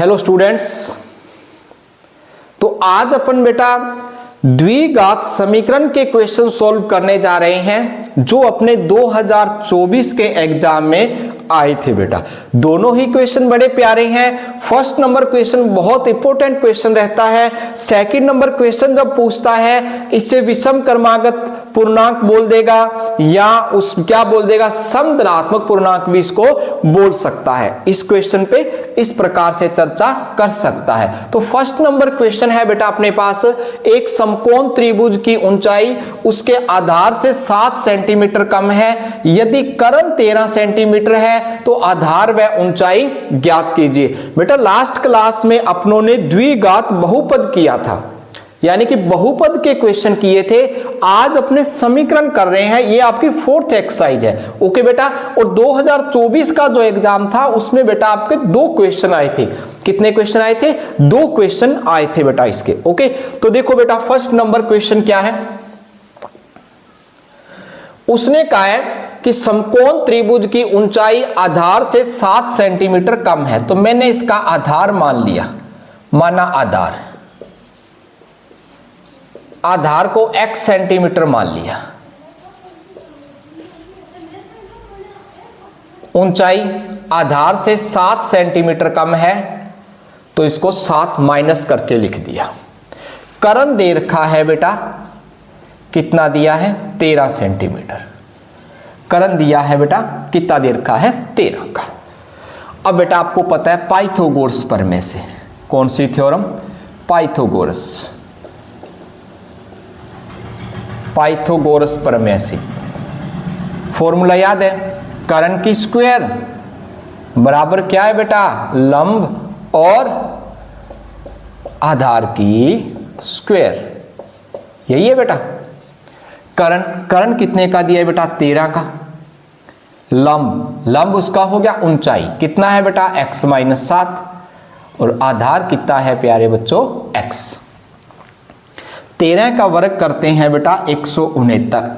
Hello students, तो आज अपन बेटा द्विघात समीकरण के क्वेश्चन सॉल्व करने जा रहे हैं जो अपने 2024 के एग्जाम में आए थे बेटा। दोनों ही क्वेश्चन बड़े प्यारे हैं। फर्स्ट नंबर क्वेश्चन बहुत इंपॉर्टेंट क्वेश्चन रहता है। सेकंड नंबर क्वेश्चन जब पूछता है इससे विषम क्रमागत पूर्णांक बोल देगा या उस क्या बोल देगा, समधनात्मक पूर्णांक भी इसको बोल सकता है। इस क्वेश्चन पे इस प्रकार से चर्चा कर सकता है। तो फर्स्ट नंबर क्वेश्चन है बेटा अपने पास, एक समकोण त्रिभुज की ऊंचाई उसके आधार से 7 सेंटीमीटर कम है। यदि कर्ण 13 सेंटीमीटर है तो आधार व ऊंचाई ज्ञात कीजिए। बेटा लास्ट क्लास में अपनों ने द्विघात बहुपद किया था, यानी कि बहुपद के क्वेश्चन किए थे। आज अपने समीकरण कर रहे हैं, ये आपकी 4th एक्सरसाइज है। ओके बेटा, और 2024 का जो एग्जाम था उसमें बेटा आपके 2 क्वेश्चन आए थे। कितने क्वेश्चन आए थे? 2 क्वेश्चन आए थे बेटा इसके। ओके, तो देखो बेटा फर्स्ट नंबर क्वेश्चन क्या है। उसने कहा है कि समकोण त्रिभुज की ऊंचाई आधार से 7 सेंटीमीटर कम है। तो मैंने इसका आधार मान लिया, माना आधार को x सेंटीमीटर मान लिया। ऊंचाई आधार से 7 सेंटीमीटर कम है तो इसको 7 माइनस करके लिख दिया। कर्ण दे रखा है बेटा, कितना दिया है? 13 सेंटीमीटर। कर्ण दिया है बेटा, कितना दे रखा है? 13 का। अब बेटा आपको पता है पाइथागोरस प्रमेय से, कौन सी थ्योरम? पाइथागोरस प्रमेय से फॉर्मूला याद है, कर्ण की स्क्वायर बराबर क्या है बेटा? लंब और आधार की स्क्वायर। यही है बेटा। कर्ण कितने का दिया है बेटा? 13 का। लंब उसका हो गया ऊंचाई, कितना है बेटा? x minus 7। और आधार कितना है प्यारे बच्चों? x। 13 का वर्ग करते हैं बेटा 169।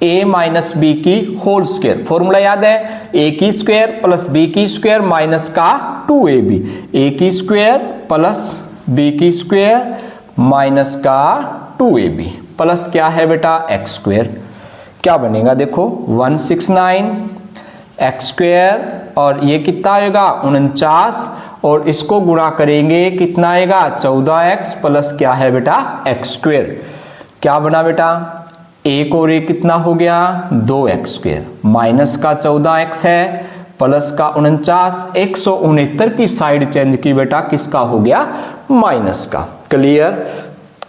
a माइनस बी की होल स्क्वायर, फॉर्मूला याद है, a की स्क्वायर प्लस b की स्क्वायर माइनस का 2ab। a की स्क्वायर प्लस b की स्क्वायर माइनस का 2ab प्लस क्या है बेटा? x square. क्या बनेगा देखो, 169 x स्क्वायर और ये कितना आएगा? 49, और इसको गुणा करेंगे कितना आएगा? 14x प्लस क्या है बेटा? x square. क्या बना बेटा? एक और एक कितना हो गया? 2x स्क्वायर माइनस का 14x है प्लस का 49। 169 की साइड चेंज की बेटा, किसका हो गया? माइनस का। क्लियर?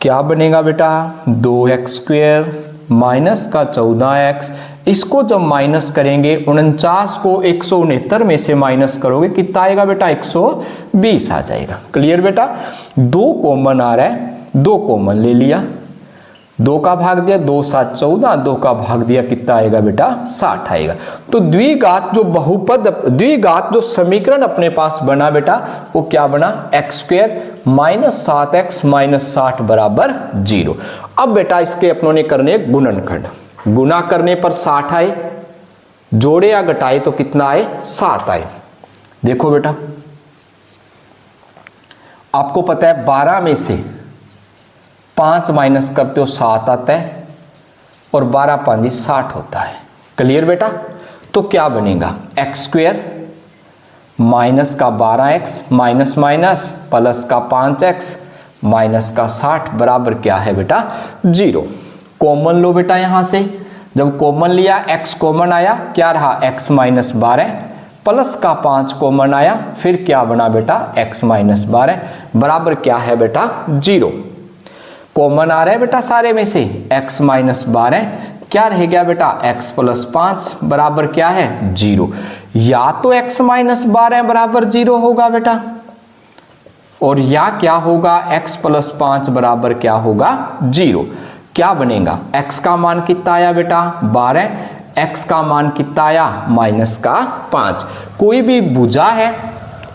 क्या बनेगा बेटा? 2x स्क्वायर माइनस का 14x। इसको जब माइनस करेंगे 49 को 169 में से माइनस करोगे कितना आएगा बेटा? 120 आ जाएगा। क्लियर बेटा? 2 कॉमन आ रहा है, 2 कॉमन ले लिया, 2 का भाग दिया, 2 7 14, 2 का भाग दिया, कितना आएगा बेटा? 60 आएगा। तो द्विघात जो समीकरण अपने पास बना बेटा वो क्या बना? x square minus 7x minus 60 बराबर 0। अब बेटा इसके अपनों ने करने गुणनखंड। गुना करने पर 60 आए, जोड़े या घटाए तो कितना आए? 7 आए। देखो बेटा आपको पता है 12 में से 5 माइनस करते हो 7 आता है, और 12 5 60 होता है। क्लियर बेटा? तो क्या बनेगा? x स्क्वायर माइनस का 12x माइनस माइनस प्लस का 5x माइनस का 60 बराबर क्या है बेटा? 0। कॉमन लो बेटा यहां से। जब कॉमन लिया x कॉमन आया, क्या रहा? x माइनस 12 प्लस का 5 कॉमन आया, फिर क्या बना बेटा? x माइनस 12 बराबर क्या है बेटा? 0। कॉमन आ रहा है बेटा सारे में से, x माइनस 12 क्या रह गया बेटा? x प्लस 5 बराबर क्या है? 0। या तो x माइनस 12 बराबर 0 होगा बेटा, और या क्या होगा? x प्लस 5 बराबर क्या होगा? 0। क्या बनेगा? x का मान कितना आया बेटा? 12। x का मान कितना आया? माइनस का 5। कोई भी भुजा है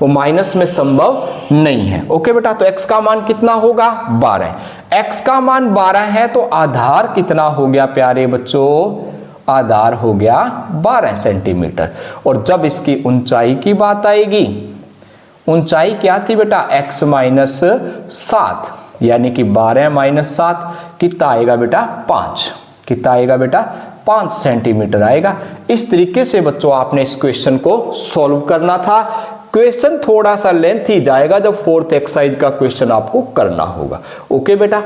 वो माइनस में संभव नहीं है। ओके बेटा, तो x का मान कितना होगा? 12। x का मान 12 है तो आधार कितना हो गया प्यारे बच्चों? आधार हो गया 12 सेंटीमीटर। और जब इसकी ऊंचाई की बात आएगी ऊंचाई क्या थी बेटा x माइनस 7, यानी कि 12 माइनस 7 कितना आएगा बेटा 5, कितना आएगा बेटा 5 सेंटीमीटर आएगा। इस तरीके से बच्चों आपने इस क्वेश्चन को सॉल्व करना था। क्वेश्चन थोड़ा सा लेंथी जाएगा जब 4th एक्सरसाइज का क्वेश्चन आपको करना होगा। ओके बेटा।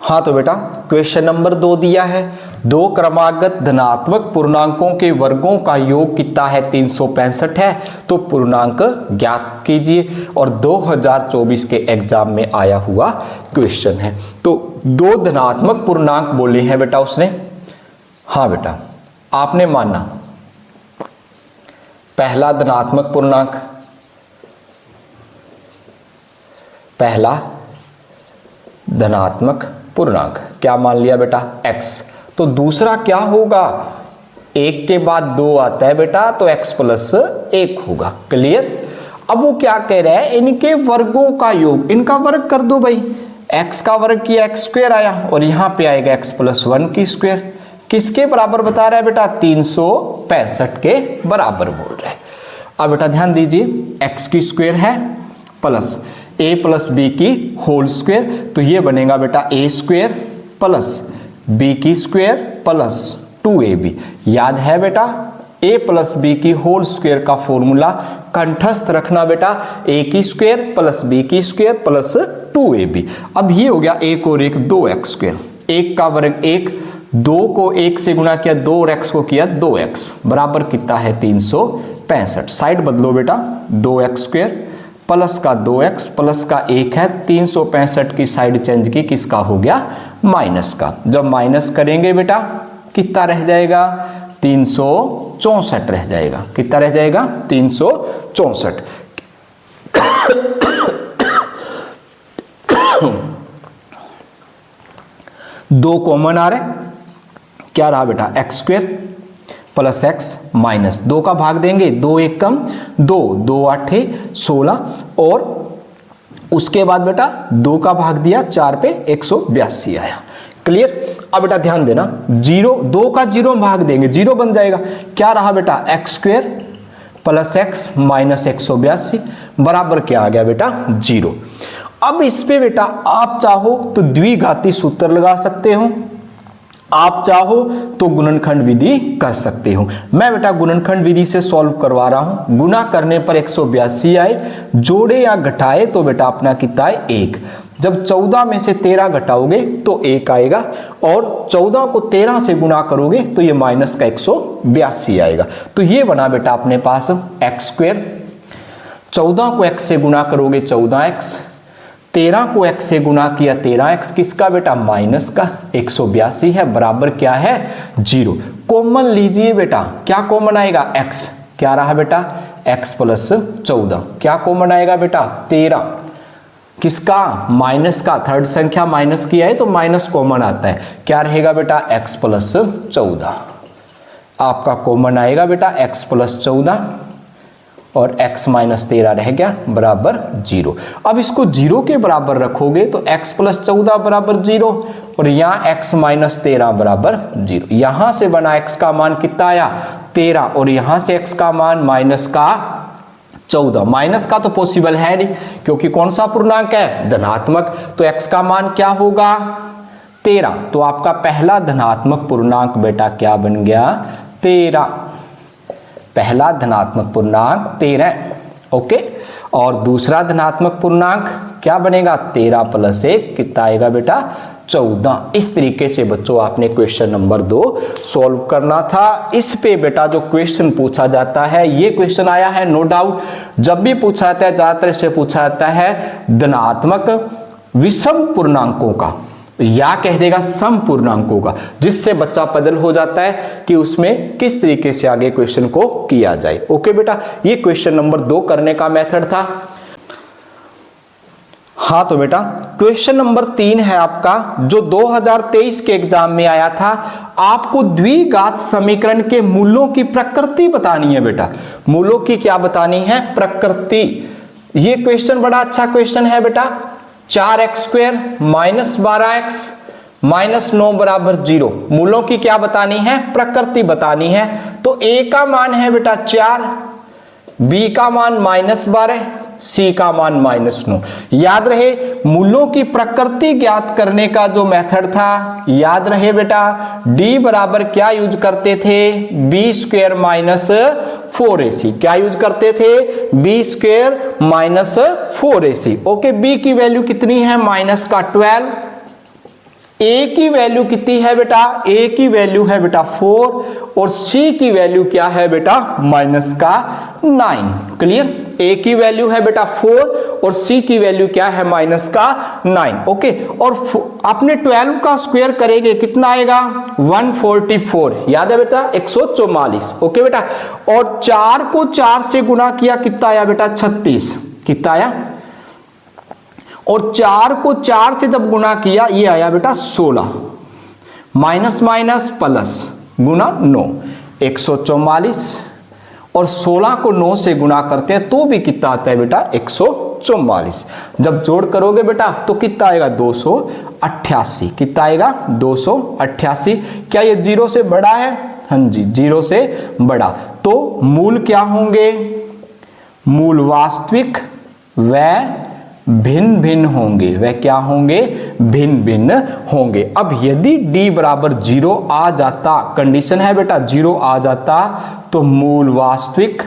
हाँ तो बेटा क्वेश्चन नंबर 2 दिया है, दो क्रमागत धनात्मक पूर्णांकों के वर्गों का योग कितना है 365 है, तो पूर्णांक ज्ञात कीजिए। और 2024 के एग्जाम में आया हुआ क्वेश्चन है। तो दो धनात्मक पूर्णांक बोले हैं बेटा उसने। हाँ बेटा आपने माना पहला धनात्मक पूर्णांक, पहला धनात्मक पूर्णांक क्या मान लिया बेटा x। तो दूसरा क्या होगा, एक के बाद 2 आता है बेटा तो x प्लस 1 होगा। क्लियर। अब वो क्या कह रहा है, इनके वर्गों का योग, इनका वर्ग कर दो भाई। x का वर्ग किया x स्क्वायर आया और यहां पे आएगा x प्लस 1 की स्क्वायर। किसके बराबर बता रहा है बेटा 365 के बराबर बोल रहा है। अब बेटा ध्यान दीजिए x की स्क्वायर है प्लस a प्लस बी की होल स्क्वायर, तो ये बनेगा बेटा a स्क्वायर प्लस b की स्क्वायर प्लस 2ab। याद है बेटा a प्लस बी की होल स्क्वायर का फॉर्मूला कंठस्थ रखना बेटा, a की स्क्वायर प्लस b की स्क्वायर प्लस 2ab। अब ये हो गया 1 और 1 2x स्क्वायर, 1 का वर्ग 1, 2 को 1 से गुणा किया 2 और x को किया 2x बराबर कितना है 365। साइड बदलो बेटा, 2x स्क्वायर प्लस का 2x प्लस का 1 है, 365 की साइड चेंज की, किसका हो गया माइनस का। जब माइनस करेंगे बेटा कितना रह जाएगा 364 रह जाएगा। कितना रह जाएगा 364। दो कॉमन आ रहे, क्या रहा बेटा x square plus x minus 2 का भाग देंगे, 2 1 कम 2, 2 8 16 और उसके बाद बेटा 2 का भाग दिया 4 पे 182 आया। क्लियर। अब बेटा ध्यान देना 0 2 का 0 भाग देंगे 0 बन जाएगा। क्या रहा बेटा x square plus x minus 182 बराबर क्या आ गया बेटा 0। अब इस पे बेटा आप चाहो तो द्विघाती सूत्र लगा सकते हो, आप चाहो तो गुणनखंड विधि कर सकते हो। मैं बेटा गुणनखंड विधि से सॉल्व करवा रहा हूं। गुणा करने पर 182 आए, जोड़े या घटाए तो बेटा अपना कितना है 1। जब 14 में से 13 घटाओगे तो 1 आएगा और 14 को 13 से गुणा करोगे तो ये माइनस का 182 आएगा। तो ये बना बेटा अपने पास एक्स स्क्वायर, 14 को x से गुणा करोगे 14x, 13 को x से गुणा किया 13x, किसका बेटा माइनस का 182 है बराबर क्या है 0। कॉमन लीजिए बेटा, क्या कॉमन आएगा x, क्या रहा बेटा x प्लस 14, क्या कॉमन आएगा बेटा 13, किसका माइनस का, थर्ड संख्या माइनस की है तो माइनस कॉमन आता है, क्या रहेगा बेटा x प्लस 14। आपका कॉमन आएगा बेटा x प्लस 14 और x माइनस 13 रह गया बराबर 0। अब इसको 0 के बराबर रखोगे तो x प्लस 14 बराबर 0 और यहाँ x माइनस 13 बराबर 0। यहां से बना x का मान कितना आया 13 और यहां से x का मान माइनस का 14। माइनस का तो पॉसिबल है नहीं क्योंकि कौन सा पूर्णांक है धनात्मक, तो x का मान क्या होगा 13। तो आपका पहला धनात्मक पूर्णांक बेटा क्या बन गया 13, पहला धनात्मक पूर्णांक 13। ओके। और दूसरा धनात्मक पूर्णांक क्या बनेगा 13 प्लस 1 कितना आएगा बेटा 14। इस तरीके से बच्चों आपने क्वेश्चन नंबर 2 सॉल्व करना था। इस पे बेटा जो क्वेश्चन पूछा जाता है, ये क्वेश्चन आया है नो डाउट, जब भी पूछा जाता है ज्यादातर से पूछा जाता है धनात्मक विषम पूर्णांकों का, या कह देगा सम पूर्णांकों का, जिससे बच्चा पजल हो जाता है कि उसमें किस तरीके से आगे क्वेश्चन को किया जाए। ओके बेटा, ये क्वेश्चन नंबर 2 करने का मेथड था। हाँ तो बेटा क्वेश्चन नंबर 3 है आपका, जो 2023 के एग्जाम में आया था। आपको द्विघात समीकरण के मूलों की प्रकृति बतानी है बेटा। मूलों की क्या बतानी है प्रकृति। ये क्वेश्चन बड़ा अच्छा क्वेश्चन है बेटा। 4x square minus 12x minus 9 बराबर 0, मूलों की क्या बतानी है प्रकृति बतानी है। तो a का मान है बेटा 4, बी का मान -12, सी का मान -9। याद रहे मूलों की प्रकृति ज्ञात करने का जो मेथड था, याद रहे बेटा, डी बराबर क्या यूज करते थे, b² - 4ac। क्या यूज करते थे, b² - 4ac। ओके, b की वैल्यू कितनी है, -12। ए की वैल्यू कितनी है बेटा, ए की वैल्यू है बेटा 4 और सी की वैल्यू क्या है बेटा, -9। क्लियर, ए की वैल्यू है बेटा 4 और सी की वैल्यू क्या है, -9। ओके, और आपने 12 का स्क्वायर करेंगे कितना आएगा, 144। याद है बेटा, 144। ओके बेटा, और 4 को 4 से गुना किया कितना आया बेटा, 36। कितना आया, और 4 को 4 से जब गुना किया ये आया बेटा 16, माइनस माइनस प्लस गुना 9, 144। और 16 को 9 से गुना करते हैं तो भी कितना आता है बेटा, 144। जब जोड़ करोगे बेटा तो कितना आएगा, 288। कितना आएगा, 288। क्या ये 0 से बड़ा है, हाँ जी 0 से बड़ा। तो मूल क्या होंगे, मूल वास्तविक व भिन्न भिन्न होंगे। वह क्या होंगे, भिन्न भिन्न होंगे। अब यदि d बराबर 0 आ जाता, कंडीशन है बेटा 0 आ जाता, तो मूल वास्तविक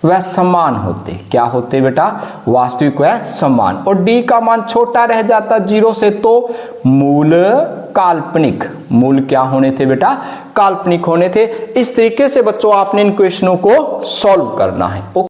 वह समान होते। क्या होते बेटा, वास्तविक वह समान। और d का मान छोटा रह जाता 0 से, तो मूल काल्पनिक। मूल क्या होने थे बेटा, काल्पनिक होने थे। इस तरीके से बच्चों आपने इन क्वेश्चनों को सॉल्व करना है।